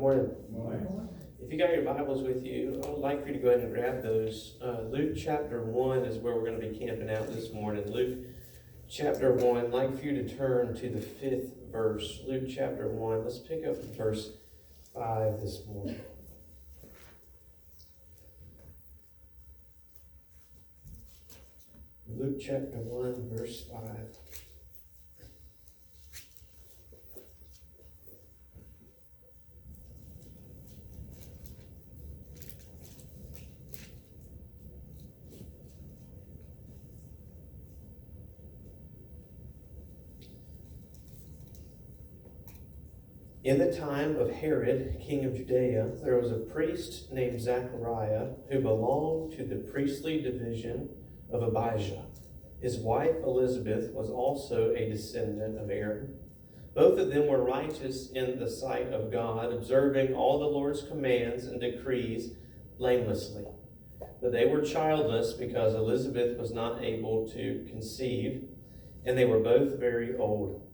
morning. Morning. If you got your Bibles with you, I would like for you to go ahead and grab those. Luke chapter 1 is where we're going to be camping out this morning. Luke chapter 1, I'd like for you to turn to the 5th verse. Luke chapter 1, let's pick up verse 5 this morning. Luke chapter 1, verse 5. In the time of Herod, king of Judea, there was a priest named Zechariah who belonged to the priestly division of Abijah. His wife Elizabeth was also a descendant of Aaron. Both of them were righteous in the sight of God, observing all the Lord's commands and decrees blamelessly. But they were childless because Elizabeth was not able to conceive, and they were both very old.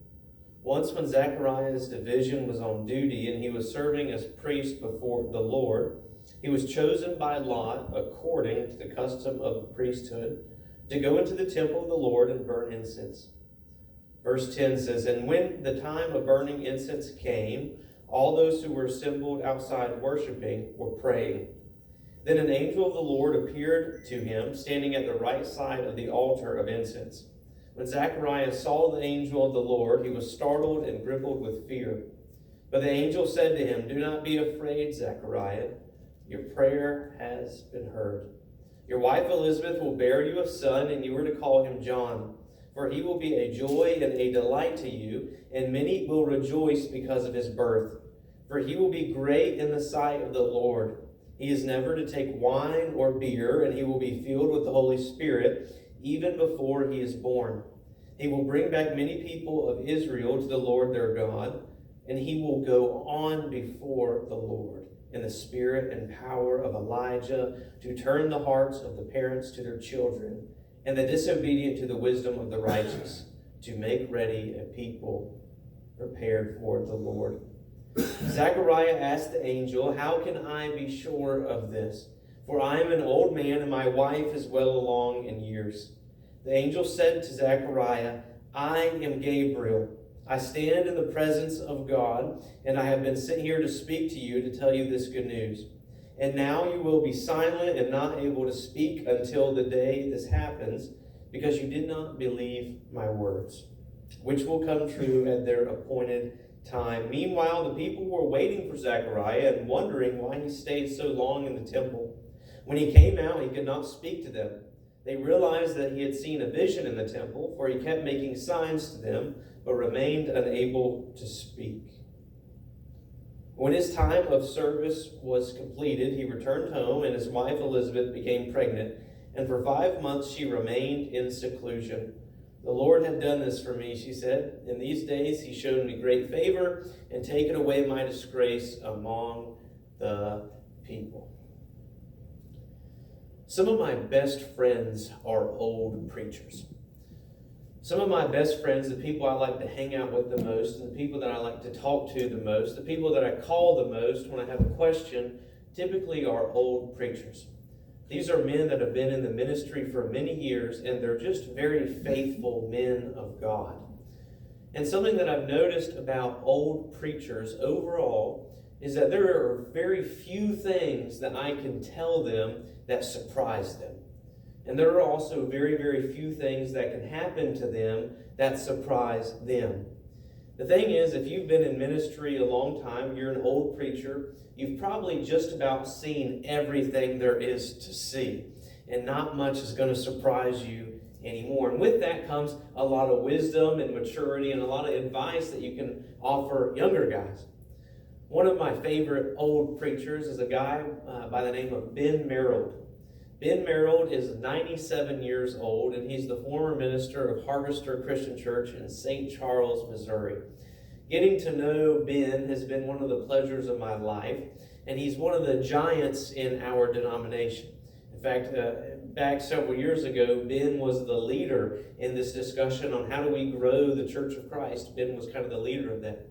Once when Zechariah's division was on duty and he was serving as priest before the Lord, he was chosen by lot, according to the custom of the priesthood, to go into the temple of the Lord and burn incense. Verse 10 says, "And when the time of burning incense came, all those who were assembled outside worshiping were praying. Then an angel of the Lord appeared to him, standing at the right side of the altar of incense. When Zechariah saw the angel of the Lord, he was startled and gripped with fear. But the angel said to him, 'Do not be afraid, Zechariah. Your prayer has been heard. Your wife Elizabeth will bear you a son, and you are to call him John. For he will be a joy and a delight to you, and many will rejoice because of his birth. For he will be great in the sight of the Lord. He is never to take wine or beer, and he will be filled with the Holy Spirit even before he is born. He will bring back many people of Israel to the Lord their God, and he will go on before the Lord in the spirit and power of Elijah, to turn the hearts of the parents to their children, and the disobedient to the wisdom of the righteous, to make ready a people prepared for the Lord.' Zechariah asked the angel, 'How can I be sure of this? For I am an old man, and my wife is well along in years.' The angel said to Zechariah, 'I am Gabriel. I stand in the presence of God, and I have been sent here to speak to you, to tell you this good news. And now you will be silent and not able to speak until the day this happens, because you did not believe my words, which will come true at their appointed time.' Meanwhile, the people were waiting for Zechariah and wondering why he stayed so long in the temple. When he came out, he could not speak to them. They realized that he had seen a vision in the temple, for he kept making signs to them, but remained unable to speak. When his time of service was completed, he returned home, and his wife Elizabeth became pregnant, and for 5 months she remained in seclusion. 'The Lord had done this for me,' she said. 'In these days he showed me great favor and taken away my disgrace among the people.'" Some of my best friends are old preachers. Some of my best friends, the people I like to hang out with the most, and the people that I like to talk to the most, the people that I call the most when I have a question, typically are old preachers. These are men that have been in the ministry for many years, and they're just very faithful men of God. And something that I've noticed about old preachers overall is that there are very few things that I can tell them that surprise them. And there are also very, very few things that can happen to them that surprise them. The thing is, if you've been in ministry a long time, you're an old preacher, you've probably just about seen everything there is to see. And not much is going to surprise you anymore. And with that comes a lot of wisdom and maturity and a lot of advice that you can offer younger guys. One of my favorite old preachers is a guy by the name of Ben Merrill. Ben Merrill is 97 years old, and he's the former minister of Harvester Christian Church in St. Charles, Missouri. Getting to know Ben has been one of the pleasures of my life, and he's one of the giants in our denomination. In fact, back several years ago, Ben was the leader in this discussion on how do we grow the Church of Christ. Ben was kind of the leader of that.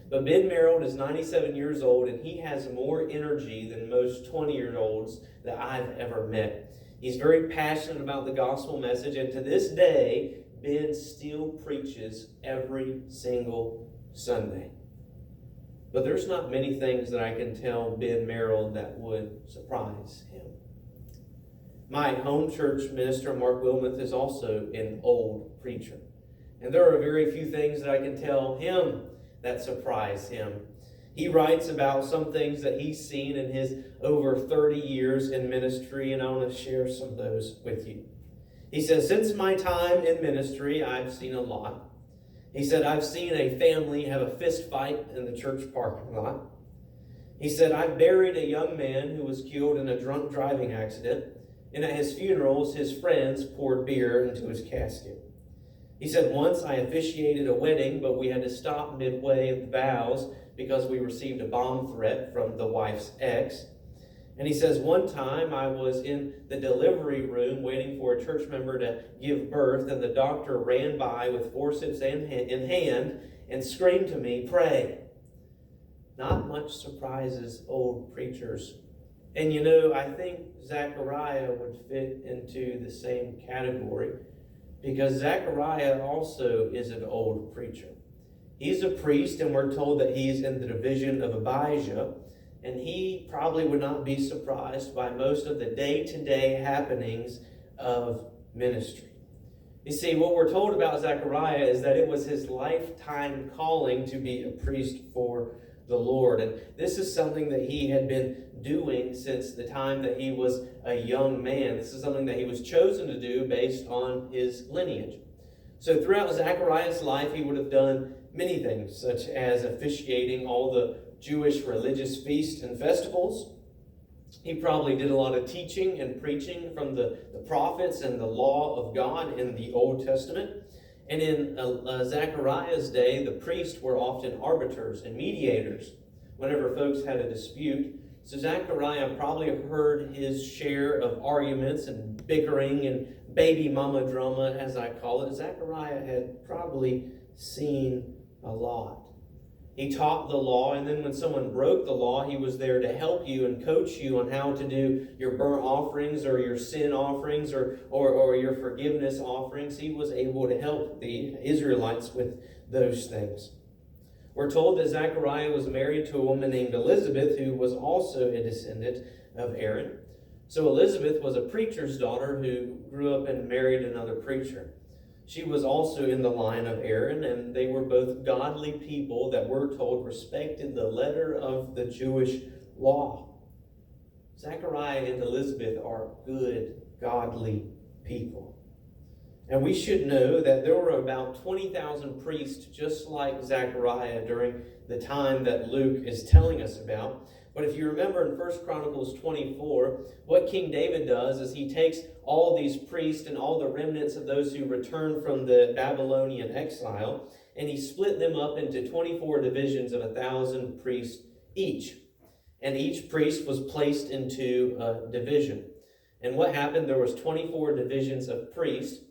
But Ben Merrill is 97 years old, and he has more energy than most 20-year-olds that I've ever met. He's very passionate about the gospel message, and to this day, Ben still preaches every single Sunday. But there's not many things that I can tell Ben Merrill that would surprise him. My home church minister, Mark Wilmoth, is also an old preacher. And there are very few things that I can tell him that surprise him. He writes about some things that he's seen in his over 30 years in ministry, and I want to share some of those with you. He says, since my time in ministry, I've seen a lot. He said, I've seen a family have a fist fight in the church parking lot. He said, I've buried a young man who was killed in a drunk driving accident, and at his funerals, his friends poured beer into his casket. He said, once I officiated a wedding, but we had to stop midway of the vows because we received a bomb threat from the wife's ex. And he says, one time I was in the delivery room waiting for a church member to give birth, and the doctor ran by with forceps in hand and screamed to me, pray. Not much surprises old preachers. And you know, I think Zechariah would fit into the same category, because Zechariah also is an old preacher. He's a priest, and we're told that he's in the division of Abijah, and he probably would not be surprised by most of the day-to-day happenings of ministry. You see, what we're told about Zechariah is that it was his lifetime calling to be a priest for the Lord. And this is something that he had been doing since the time that he was a young man. This is something that he was chosen to do based on his lineage. So throughout Zechariah's life, he would have done many things, such as officiating all the Jewish religious feasts and festivals. He probably did a lot of teaching and preaching from the prophets and the law of God in the Old Testament. And in Zechariah's day, the priests were often arbiters and mediators whenever folks had a dispute. So Zechariah probably heard his share of arguments and bickering and baby mama drama, as I call it. Zechariah had probably seen a lot. He taught the law, and then when someone broke the law, he was there to help you and coach you on how to do your burnt offerings or your sin offerings or your forgiveness offerings. He was able to help the Israelites with those things. We're told that Zechariah was married to a woman named Elizabeth, who was also a descendant of Aaron. So Elizabeth was a preacher's daughter who grew up and married another preacher. She was also in the line of Aaron, and they were both godly people that we're told respected the letter of the Jewish law. Zechariah and Elizabeth are good, godly people. And we should know that there were about 20,000 priests just like Zechariah during the time that Luke is telling us about. But if you remember in 1 Chronicles 24, what King David does is he takes all these priests and all the remnants of those who returned from the Babylonian exile, and he split them up into 24 divisions of 1,000 priests each. And each priest was placed into a division. And what happened, there was 24 divisions of priests.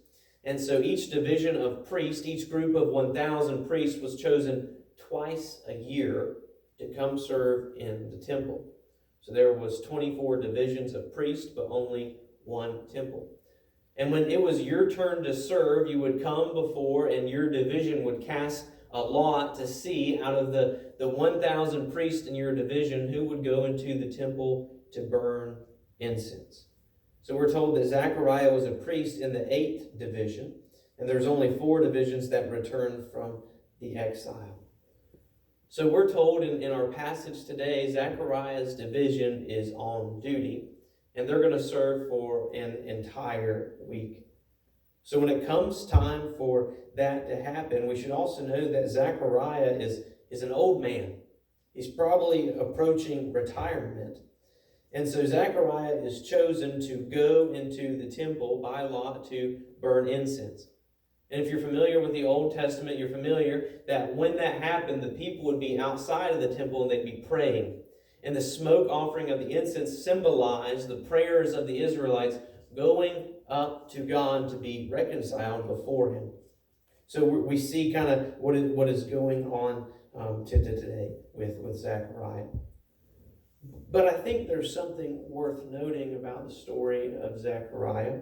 And so each division of priests, each group of 1,000 priests was chosen twice a year to come serve in the temple. So there was 24 divisions of priests, but only one temple. And when it was your turn to serve, you would come before and your division would cast a lot to see out of the 1,000 priests in your division who would go into the temple to burn incense. So we're told that Zechariah was a priest in the 8th division, and there's only 4 divisions that returned from the exile. So we're told in our passage today, Zechariah's division is on duty, and they're going to serve for an entire week. So when it comes time for that to happen, we should also know that Zechariah is an old man. He's probably approaching retirement. And so Zechariah is chosen to go into the temple by lot to burn incense. And if you're familiar with the Old Testament, you're familiar that when that happened, the people would be outside of the temple and they'd be praying. And the smoke offering of the incense symbolized the prayers of the Israelites going up to God to be reconciled before Him. So we see kind of what is going on to today with Zechariah. But I think there's something worth noting about the story of Zechariah.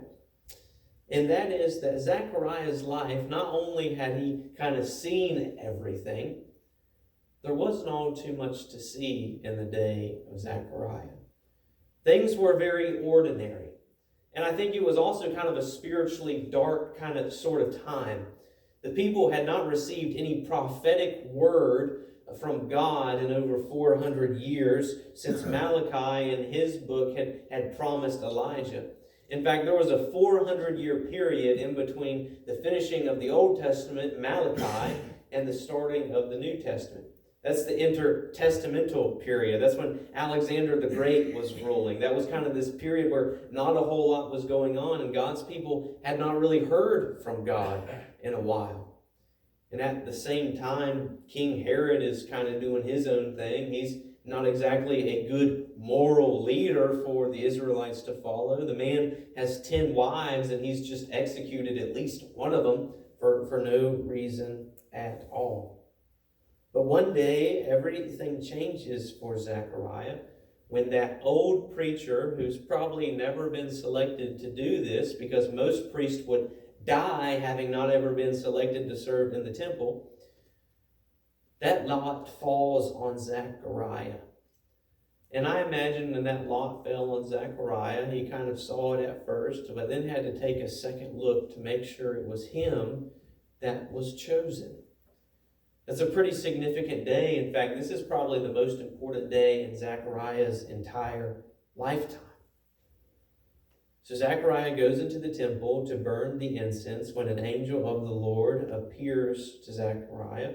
And that is that Zechariah's life, not only had he kind of seen everything, there wasn't all too much to see in the day of Zechariah. Things were very ordinary. And I think it was also kind of a spiritually dark kind of sort of time. The people had not received any prophetic word from God in over 400 years since Malachi in his book had promised Elijah. In fact, there was a 400-year period in between the finishing of the Old Testament, Malachi, and the starting of the New Testament. That's the intertestamental period. That's when Alexander the Great was ruling. That was kind of this period where not a whole lot was going on, and God's people had not really heard from God in a while. And at the same time, King Herod is kind of doing his own thing. He's not exactly a good moral leader for the Israelites to follow. The man has 10 wives, and he's just executed at least one of them for no reason at all. But one day, everything changes for Zechariah when that old preacher, who's probably never been selected to do this, because most priests would die having not ever been selected to serve in the temple, that lot falls on Zechariah. And I imagine when that lot fell on Zechariah, he kind of saw it at first, but then had to take a second look to make sure it was him that was chosen. That's a pretty significant day. In fact, this is probably the most important day in Zechariah's entire lifetime. So Zechariah goes into the temple to burn the incense when an angel of the Lord appears to Zechariah.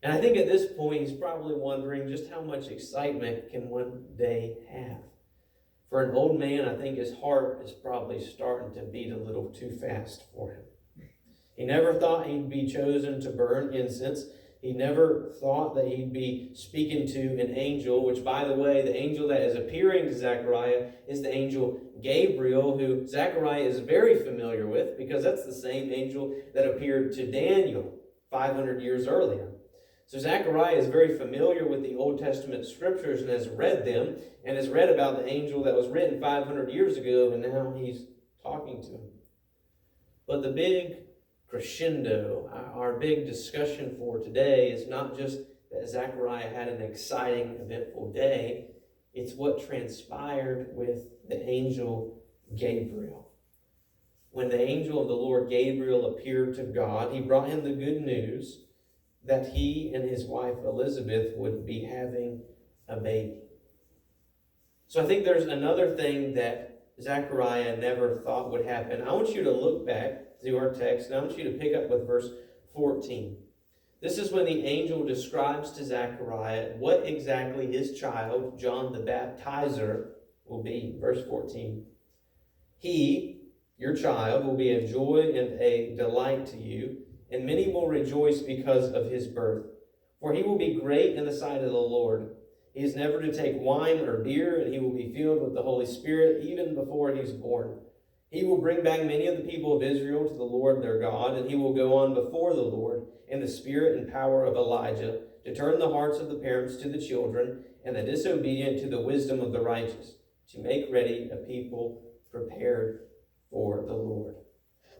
And I think at this point, he's probably wondering just how much excitement can one day have. For an old man, I think his heart is probably starting to beat a little too fast for him. He never thought he'd be chosen to burn incense. He never thought that he'd be speaking to an angel, which, by the way, the angel that is appearing to Zechariah is the angel Gabriel, who Zechariah is very familiar with, because that's the same angel that appeared to Daniel 500 years earlier. So Zechariah is very familiar with the Old Testament scriptures and has read them, and has read about the angel that was written 500 years ago, and now he's talking to him. But the big crescendo, our big discussion for today, is not just that Zechariah had an exciting, eventful day. It's what transpired with the angel Gabriel. When the angel of the Lord Gabriel appeared to God, he brought him the good news that he and his wife Elizabeth would be having a baby. So I think there's another thing that Zechariah never thought would happen. I want you to look back to our text, and I want you to pick up with verse 14. This is when the angel describes to Zechariah what exactly his child, John the Baptizer, will be. Verse 14. He, your child, will be a joy and a delight to you, and many will rejoice because of his birth. For he will be great in the sight of the Lord. He is never to take wine or beer, and he will be filled with the Holy Spirit even before he is born. He will bring back many of the people of Israel to the Lord their God, and he will go on before the Lord in the spirit and power of Elijah, to turn the hearts of the parents to the children, and the disobedient to the wisdom of the righteous, to make ready a people prepared for the Lord.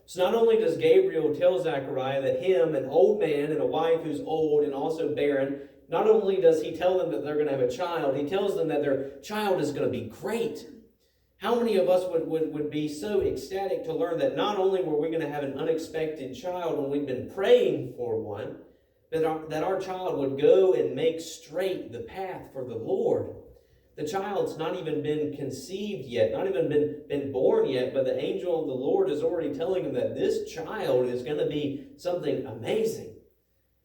So not only does Gabriel tell Zechariah that him, an old man, and a wife who's old and also barren, not only does he tell them that they're going to have a child, he tells them that their child is going to be great. How many of us would be so ecstatic to learn that not only were we going to have an unexpected child when we've been praying for one, but that our child would go and make straight the path for the Lord. The child's not even been conceived yet, not even been born yet, but the angel of the Lord is already telling him that this child is going to be something amazing.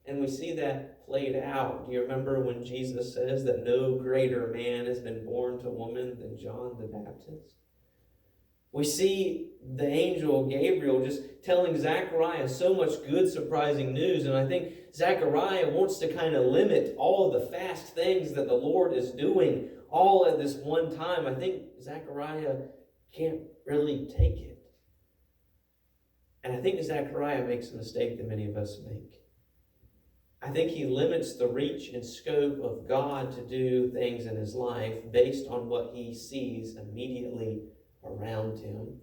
And we see that played out. Do you remember when Jesus says that no greater man has been born to woman than John the Baptist? We see the angel Gabriel just telling Zechariah so much good, surprising news. And I think Zechariah wants to kind of limit all of the fast things that the Lord is doing all at this one time. I think Zechariah can't really take it. And I think Zechariah makes a mistake that many of us make. I think he limits the reach and scope of God to do things in his life based on what he sees immediately around him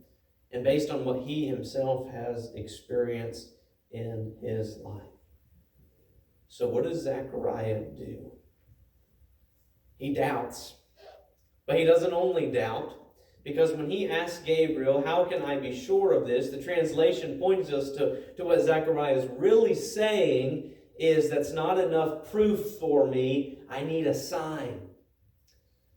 and based on what he himself has experienced in his life. So what does Zechariah do? He doubts. But he doesn't only doubt, because when he asks Gabriel, how can I be sure of this? The translation points us to what Zechariah is really saying is that's not enough proof for me. I need a sign.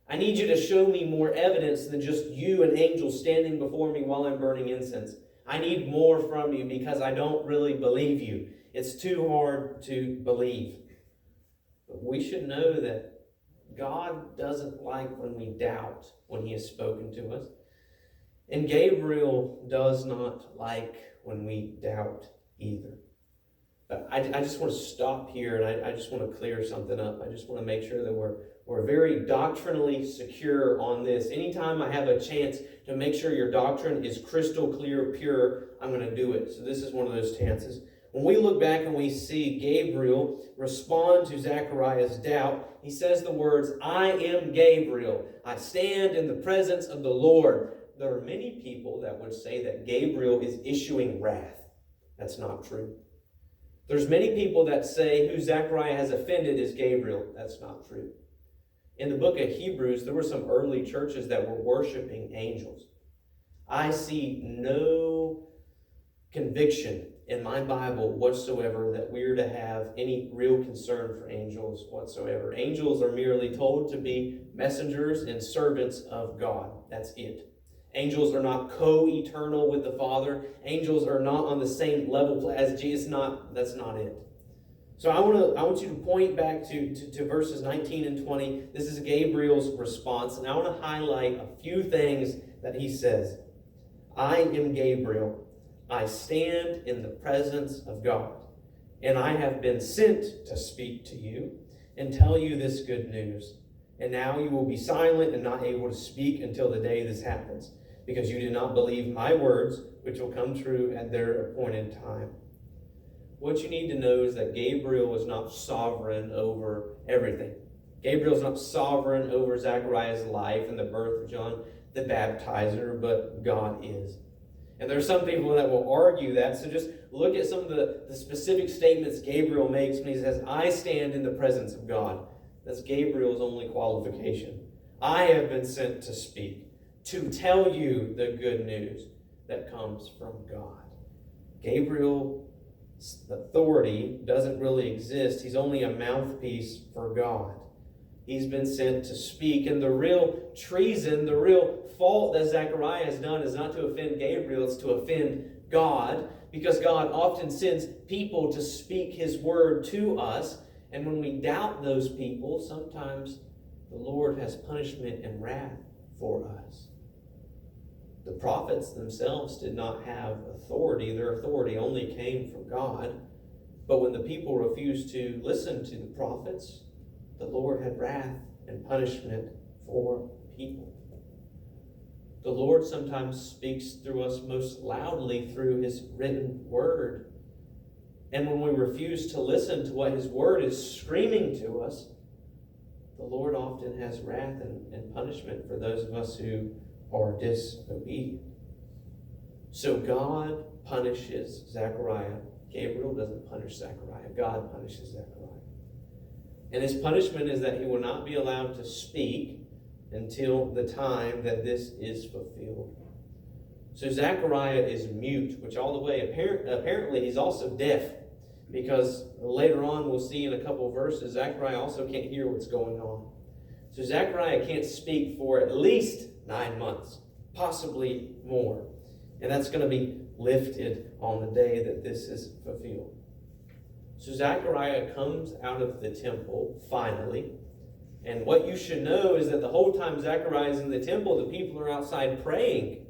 I need you to show me more evidence than just you and angels standing before me while I'm burning incense. I need more from you because I don't really believe you. It's too hard to believe. But we should know that God doesn't like when we doubt when he has spoken to us. And Gabriel does not like when we doubt either. But I just want to stop here and I just want to clear something up. I just want to make sure that we're very doctrinally secure on this. Anytime I have a chance to make sure your doctrine is crystal clear, pure, I'm going to do it. So this is one of those chances. When we look back and we see Gabriel respond to Zechariah's doubt, he says the words, I am Gabriel. I stand in the presence of the Lord. There are many people that would say that Gabriel is issuing wrath. That's not true. There's many people that say who Zechariah has offended is Gabriel. That's not true. In the book of Hebrews, there were some early churches that were worshiping angels. I see no conviction in my Bible whatsoever that we're to have any real concern for angels whatsoever. Angels are merely told to be messengers and servants of God. That's it. Angels are not co-eternal with the Father. Angels are not on the same level as Jesus. That's not it. So I want you to point back to verses 19 and 20. This is Gabriel's response, and I want to highlight a few things that he says. I am Gabriel. I stand in the presence of God, and I have been sent to speak to you and tell you this good news. And now you will be silent and not able to speak until the day this happens, because you did not believe my words, which will come true at their appointed time. What you need to know is that Gabriel is not sovereign over everything. Gabriel is not sovereign over Zechariah's life and the birth of John the Baptizer, but God is. And there are some people that will argue that. So just look at some of the specific statements Gabriel makes when he says, I stand in the presence of God. That's Gabriel's only qualification. I have been sent to speak, to tell you the good news that comes from God. Gabriel's authority doesn't really exist. He's only a mouthpiece for God. He's been sent to speak. And the real treason, the real fault that Zechariah has done is not to offend Gabriel, it's to offend God, because God often sends people to speak his word to us. And when we doubt those people, sometimes the Lord has punishment and wrath for us. The prophets themselves did not have authority. Their authority only came from God. But when the people refused to listen to the prophets, the Lord had wrath and punishment for people. The Lord sometimes speaks through us most loudly through his written word. And when we refuse to listen to what his word is screaming to us, the Lord often has wrath and punishment for those of us who are disobedient. So God punishes Zechariah. Gabriel doesn't punish Zechariah. God punishes Zechariah. And his punishment is that he will not be allowed to speak until the time that this is fulfilled. So Zechariah is mute, which all the way, apparently he's also deaf, because later on we'll see in a couple of verses, Zechariah also can't hear what's going on. So Zechariah can't speak for at least 9 months, possibly more. And that's going to be lifted on the day that this is fulfilled. So Zechariah comes out of the temple, finally. And what you should know is that the whole time Zechariah is in the temple, the people are outside praying.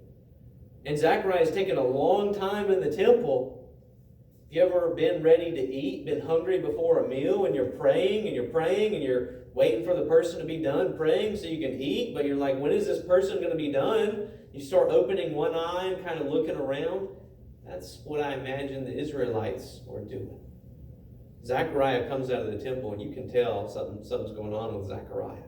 And Zechariah has taken a long time in the temple. Have you ever been ready to eat, been hungry before a meal, and you're praying, and you're waiting for the person to be done praying so you can eat, but you're like, when is this person going to be done? You start opening one eye and kind of looking around. That's what I imagine the Israelites were doing. Zechariah comes out of the temple, and you can tell something's going on with Zechariah.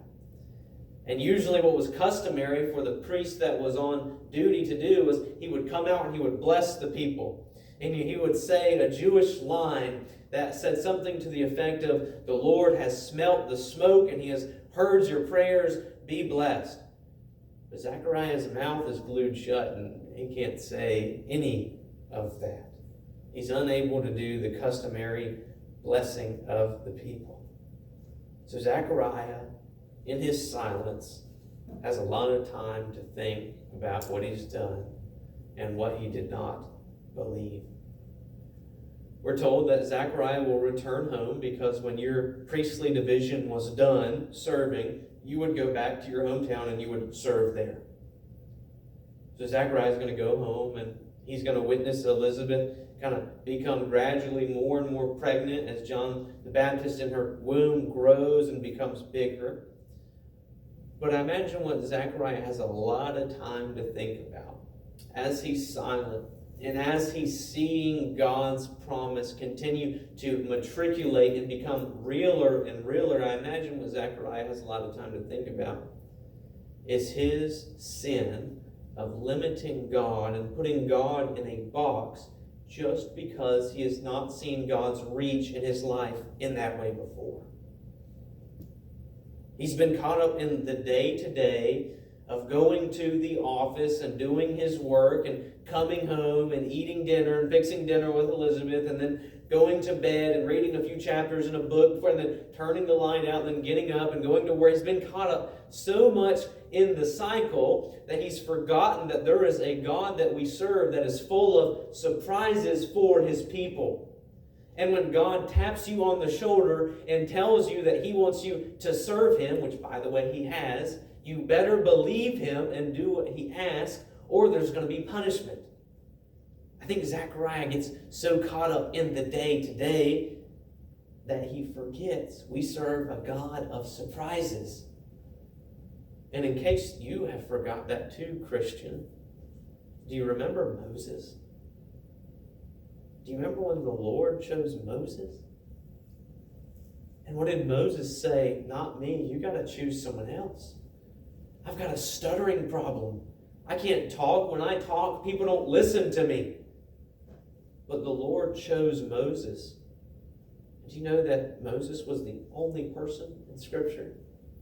And usually what was customary for the priest that was on duty to do was he would come out and he would bless the people. And he would say a Jewish line that said something to the effect of, "The Lord has smelt the smoke and he has heard your prayers, be blessed." But Zechariah's mouth is glued shut and he can't say any of that. He's unable to do the customary blessing of the people. So Zechariah, in his silence, has a lot of time to think about what he's done and what he did not believe. We're told that Zechariah will return home because when your priestly division was done serving, you would go back to your hometown and you would serve there. So Zechariah is going to go home and he's going to witness Elizabeth kind of become gradually more and more pregnant as John the Baptist in her womb grows and becomes bigger. But I imagine what Zechariah has a lot of time to think about as he's silent and as he's seeing God's promise continue to matriculate and become realer and realer. I imagine what Zechariah has a lot of time to think about is his sin of limiting God and putting God in a box just because he has not seen God's reach in his life in that way before. He's been caught up in the day-to-day of going to the office and doing his work and coming home and eating dinner and fixing dinner with Elizabeth and then going to bed and reading a few chapters in a book and then turning the light out and then getting up and going to work. He's been caught up so much in the cycle that he's forgotten that there is a God that we serve that is full of surprises for his people. And when God taps you on the shoulder and tells you that he wants you to serve him, which by the way he has, you better believe him and do what he asks, or there's going to be punishment. I think Zechariah gets so caught up in the day-to-day that he forgets we serve a God of surprises. And in case you have forgot that too, Christian, do you remember Moses? Do you remember when the Lord chose Moses? And what did Moses say? "Not me, you got to choose someone else. I've got a stuttering problem. I can't talk. When I talk, people don't listen to me." But the Lord chose Moses. Do you know that Moses was the only person in Scripture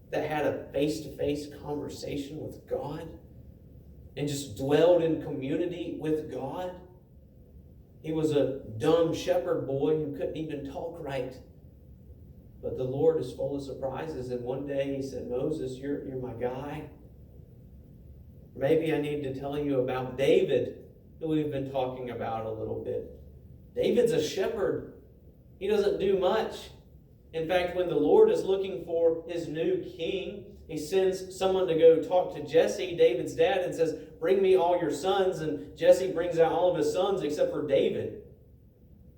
that had a face-to-face conversation with God and just dwelled in community with God? He was a dumb shepherd boy who couldn't even talk right. But the Lord is full of surprises, and one day he said, "Moses, you're my guy." Maybe I need to tell you about David, who we've been talking about a little bit. David's a shepherd. He doesn't do much. In fact, when the Lord is looking for his new king, he sends someone to go talk to Jesse, David's dad, and says, "Bring me all your sons." And Jesse brings out all of his sons except for David.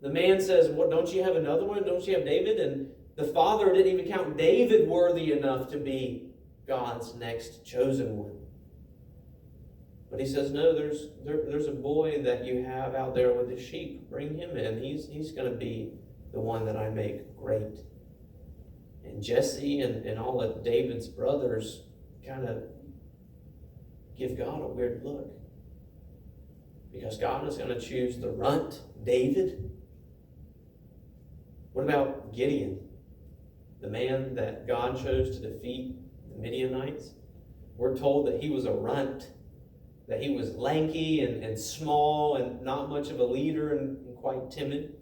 The man says, "What, don't you have another one? Don't you have David?" And the father didn't even count David worthy enough to be God's next chosen one. But he says, "No, there's a boy that you have out there with the sheep. Bring him in. He's going to be the one that I make great." And Jesse and all of David's brothers kind of give God a weird look. Because God is going to choose the runt, David. What about Gideon, the man that God chose to defeat the Midianites? We're told that he was a runt, that he was lanky and small and not much of a leader and quite timid.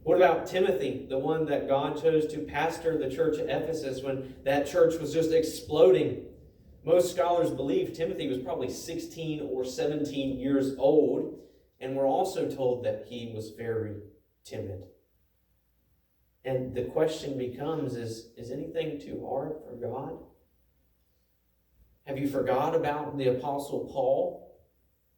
What about Timothy, the one that God chose to pastor the church at Ephesus when that church was just exploding? Most scholars believe Timothy was probably 16 or 17 years old, and we're also told that he was very timid. And the question becomes, is anything too hard for God? Have you forgot about the Apostle Paul,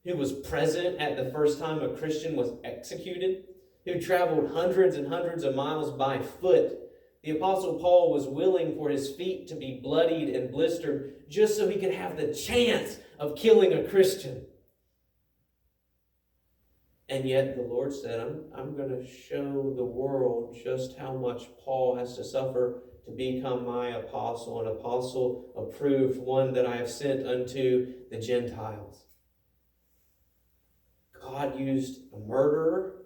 who was present at the first time a Christian was executed, who traveled hundreds and hundreds of miles by foot? The Apostle Paul was willing for his feet to be bloodied and blistered just so he could have the chance of killing a Christian. And yet the Lord said, I'm going to show the world just how much Paul has to suffer to become my apostle, an apostle approved, one that I have sent unto the Gentiles. God used a murderer.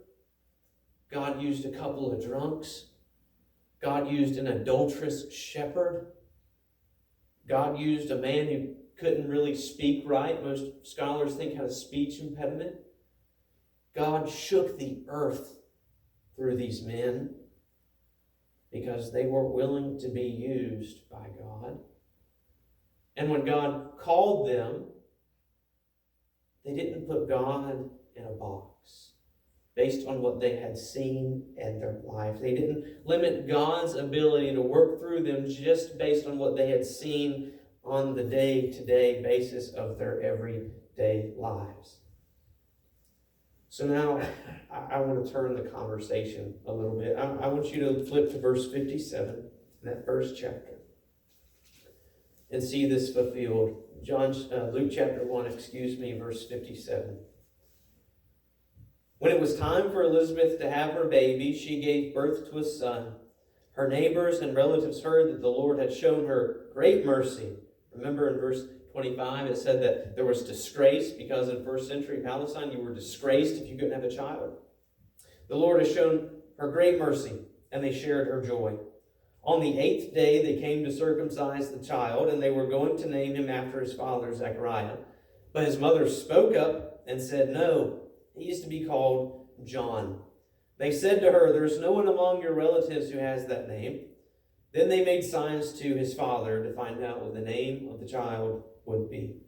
God used a couple of drunks. God used an adulterous shepherd. God used a man who couldn't really speak right. Most scholars think had a speech impediment. God shook the earth through these men because they were willing to be used by God. And when God called them, they didn't put God in a box based on what they had seen in their life. They didn't limit God's ability to work through them just based on what they had seen on the day-to-day basis of their everyday lives. So now I want to turn the conversation a little bit. I want you to flip to verse 57 in that first chapter and see this fulfilled. Luke chapter 1, verse 57. When it was time for Elizabeth to have her baby, she gave birth to a son. Her neighbors and relatives heard that the Lord had shown her great mercy. Remember in verse 25, it said that there was disgrace because in first century Palestine, you were disgraced if you couldn't have a child. The Lord has shown her great mercy, and they shared her joy. On the 8th day, they came to circumcise the child, and they were going to name him after his father, Zechariah. But his mother spoke up and said, "No, he is to be called John." They said to her, "There is no one among your relatives who has that name." Then they made signs to his father to find out what the name of the child would be.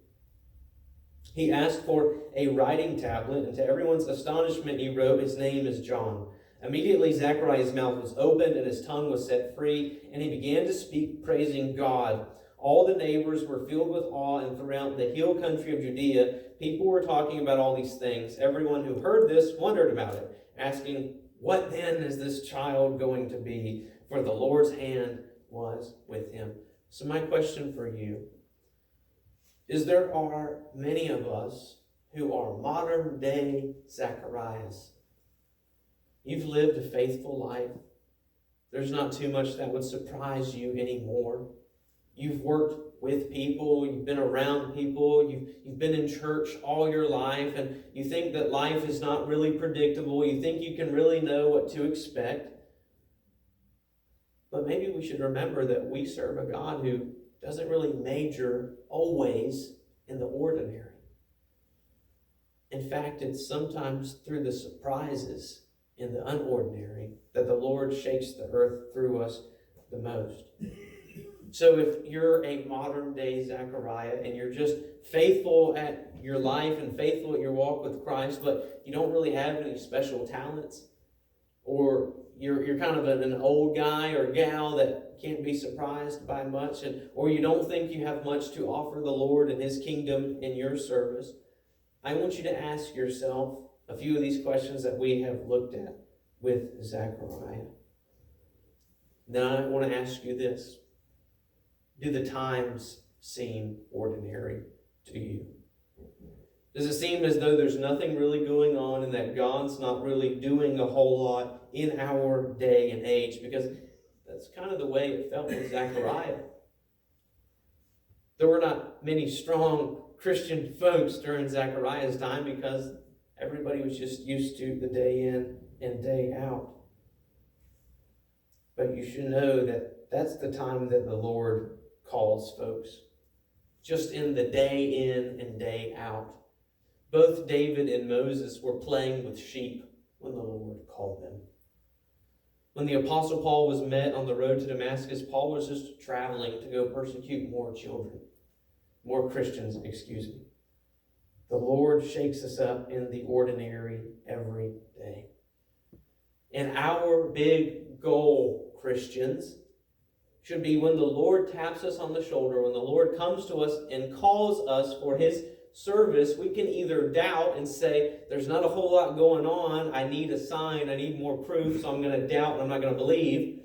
He asked for a writing tablet, and to everyone's astonishment he wrote, "His name is John." Immediately Zechariah's mouth was opened and his tongue was set free, and he began to speak, praising God. All the neighbors were filled with awe, and throughout the hill country of Judea, people were talking about all these things. Everyone who heard this wondered about it, asking, "What then is this child going to be?" For the Lord's hand was with him. So my question for you is, there are many of us who are modern day Zacharias. You've lived a faithful life. There's not too much that would surprise you anymore. You've worked with people, you've been around people, you've been in church all your life, and you think that life is not really predictable. You think you can really know what to expect. But maybe we should remember that we serve a God who doesn't really major always in the ordinary. In fact, it's sometimes through the surprises in the unordinary that the Lord shakes the earth through us the most. So if you're a modern day Zechariah and you're just faithful at your life and faithful at your walk with Christ, but you don't really have any special talents, or you're kind of an old guy or gal that can't be surprised by much, or you don't think you have much to offer the Lord and his kingdom in your service, I want you to ask yourself a few of these questions that we have looked at with Zechariah. Then I want to ask you this. Do the times seem ordinary to you? Does it seem as though there's nothing really going on and that God's not really doing a whole lot in our day and age? Because that's kind of the way it felt with Zechariah. There were not many strong Christian folks during Zechariah's time because everybody was just used to the day in and day out. But you should know that that's the time that the Lord calls folks. Just in the day in and day out. Both David and Moses were playing with sheep when the Lord called them. When the Apostle Paul was met on the road to Damascus, Paul was just traveling to go persecute more Christians. The Lord shakes us up in the ordinary every day. And our big goal, Christians, should be when the Lord taps us on the shoulder, when the Lord comes to us and calls us for his service, we can either doubt and say, there's not a whole lot going on, I need a sign, I need more proof, so I'm going to doubt and I'm not going to believe.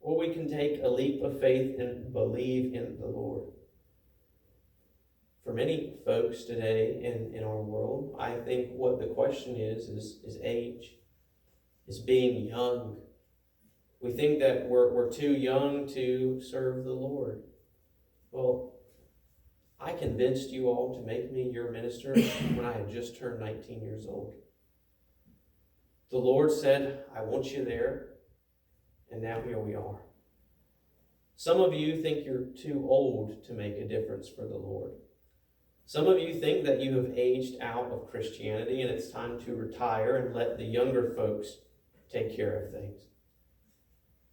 Or we can take a leap of faith and believe in the Lord. For many folks today in our world, I think what the question is age, is being young. We think that we're too young to serve the Lord. Well, I convinced you all to make me your minister when I had just turned 19 years old. The Lord said, I want you there, and now here we are. Some of you think you're too old to make a difference for the Lord. Some of you think that you have aged out of Christianity and it's time to retire and let the younger folks take care of things.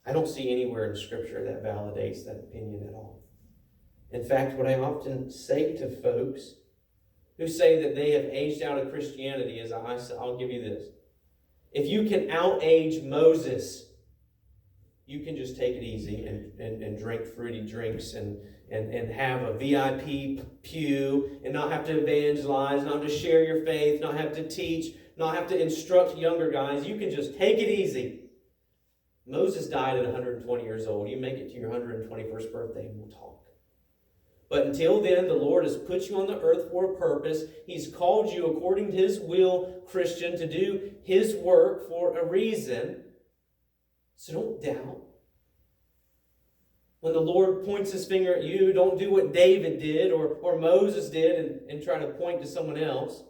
I don't see anywhere in Scripture that validates that opinion at all. In fact, what I often say to folks who say that they have aged out of Christianity is, I'll give you this. If you can out-age Moses, you can just take it easy and drink fruity drinks and have a VIP pew and not have to evangelize, not have to share your faith, not have to teach, not have to instruct younger guys. You can just take it easy. Moses died at 120 years old. You make it to your 121st birthday and we'll talk. But until then, the Lord has put you on the earth for a purpose. He's called you according to His will, Christian, to do His work for a reason. So don't doubt. When the Lord points His finger at you, don't do what David did or Moses did and try to point to someone else.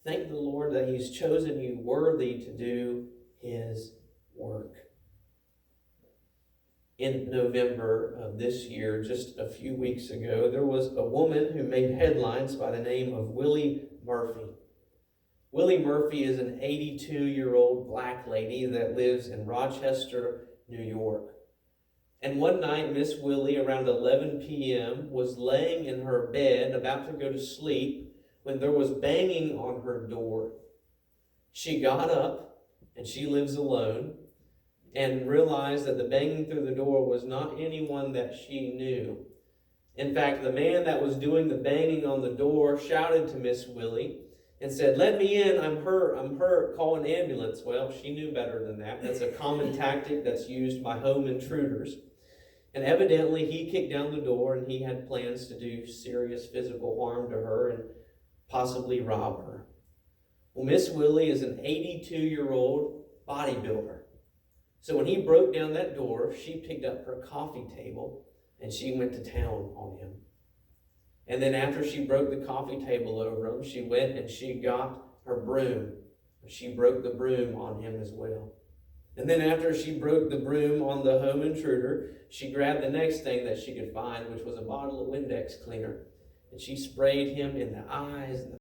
Thank the Lord that He's chosen you worthy to do His work. In November of this year, just a few weeks ago, there was a woman who made headlines by the name of Willie Murphy. Willie Murphy is an 82-year-old black lady that lives in Rochester, New York. And one night, Miss Willie, around 11 p.m., was laying in her bed, about to go to sleep, when there was banging on her door. She got up, and she lives alone, and realized that the banging through the door was not anyone that she knew. In fact, the man that was doing the banging on the door shouted to Miss Willie and said, "Let me in, I'm hurt, call an ambulance." Well, she knew better than that. That's a common tactic that's used by home intruders. And evidently, he kicked down the door and he had plans to do serious physical harm to her and possibly rob her. Well, Miss Willie is an 82-year-old bodybuilder. So when he broke down that door, she picked up her coffee table and she went to town on him. And then after she broke the coffee table over him, she went and she got her broom. She broke the broom on him as well. And then after she broke the broom on the home intruder, she grabbed the next thing that she could find, which was a bottle of Windex cleaner. And she sprayed him in the eyes and the